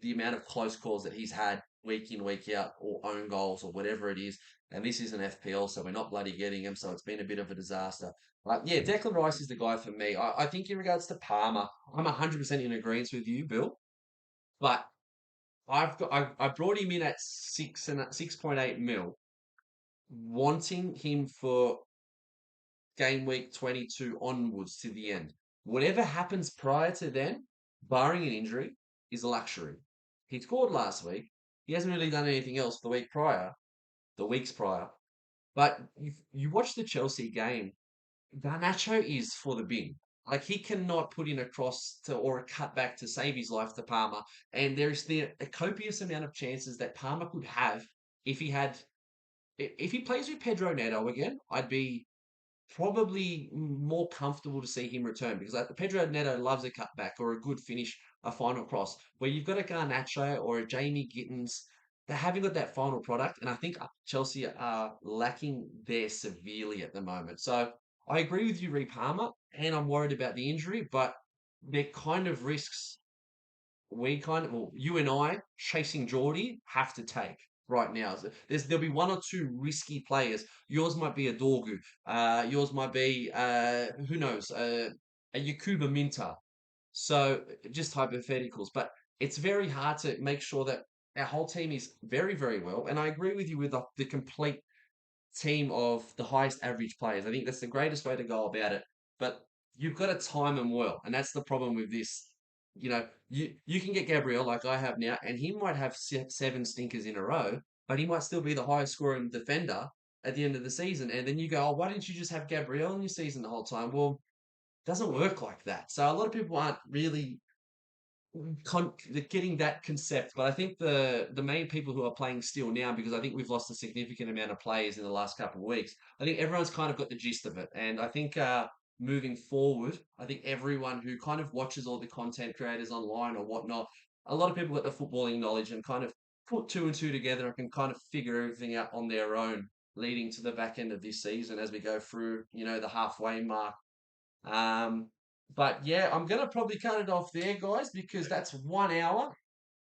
The amount of close calls that he's had week in, week out, or own goals, or whatever it is. And this is an FPL, so we're not bloody getting him, so it's been a bit of a disaster. But yeah, Declan Rice is the guy for me. I think in regards to Palmer, I'm 100% in agreement with you, Bill. But I brought him in at 6.8 mil, wanting him for game week 22 onwards to the end. Whatever happens prior to then, barring an injury, is a luxury. He scored last week. He hasn't really done anything else the weeks prior. But you watch the Chelsea game, Garnacho is for the bin. Like, he cannot put in a cross to or a cutback to save his life to Palmer. And there's a copious amount of chances that Palmer could have if he had if he plays with Pedro Neto again, I'd be probably more comfortable to see him return because Pedro Neto loves a cutback or a good finish, a final cross. Where you've got a Garnacho or a Jamie Gittins, they haven't got that final product, and I think Chelsea are lacking there severely at the moment. So I agree with you, Reece Palmer, and I'm worried about the injury, but they're kind of risks well, you and I chasing Geordie have to take right now. So there'll be one or two risky players. Yours might be a Dorgu. Yours might be who knows, a Yakuba Minta. So just hypotheticals, but it's very hard to make sure that our whole team is very, very well. And I agree with you with the complete team of the highest average players. I think that's the greatest way to go about it. But you've got to time them well, and that's the problem with this. You can get Gabriel like I have now, and he might have seven stinkers in a row, but he might still be the highest scoring defender at the end of the season. And then you go, oh, why didn't you just have Gabriel in your season the whole time? Well, it doesn't work like that. So a lot of people aren't really getting that concept. But I think the main people who are playing still now, because I think we've lost a significant amount of players in the last couple of weeks. I think everyone's kind of got the gist of it, and I think moving forward, I think everyone who kind of watches all the content creators online or whatnot, a lot of people got the footballing knowledge and kind of put two and two together and can kind of figure everything out on their own, leading to the back end of this season as we go through, the halfway mark. Um, but yeah, I'm gonna probably cut it off there, guys, because that's 1 hour.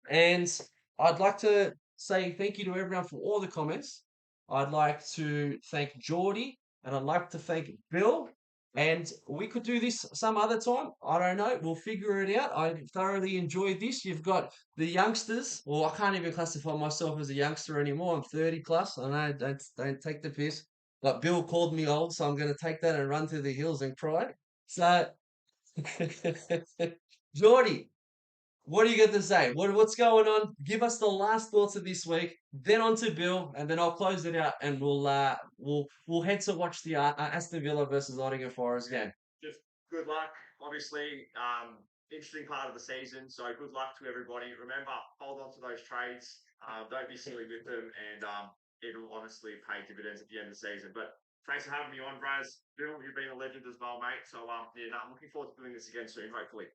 And I'd like to say thank you to everyone for all the comments. I'd like to thank Geordie and I'd like to thank Bill. And we could do this some other time. I don't know. We'll figure it out. I thoroughly enjoyed this. You've got the youngsters. Well, I can't even classify myself as a youngster anymore. I'm 30 plus. I know, don't take the piss. But Bill called me old, so I'm going to take that and run to the hills and cry. So, Geordie, what do you got to say? What's going on? Give us the last thoughts of this week. Then on to Bill, and then I'll close it out, and we'll head to watch the Aston Villa versus Nottingham Forest game. Just good luck. Obviously, interesting part of the season. So good luck to everybody. Remember, hold on to those trades. Don't be silly with them, and it'll honestly pay dividends at the end of the season. But thanks for having me on, Braz. Bill, you've been a legend as well, mate. So yeah, no, I'm looking forward to doing this again soon, hopefully.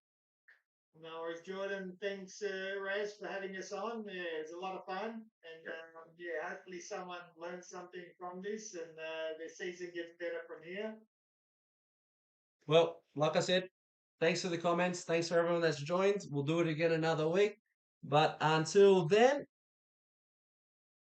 No worries, Jordan. Thanks, Raz, for having us on. Yeah, it's a lot of fun. And yeah, hopefully someone learns something from this and their season gets better from here. Well, like I said, thanks for the comments. Thanks for everyone that's joined. We'll do it again another week. But until then,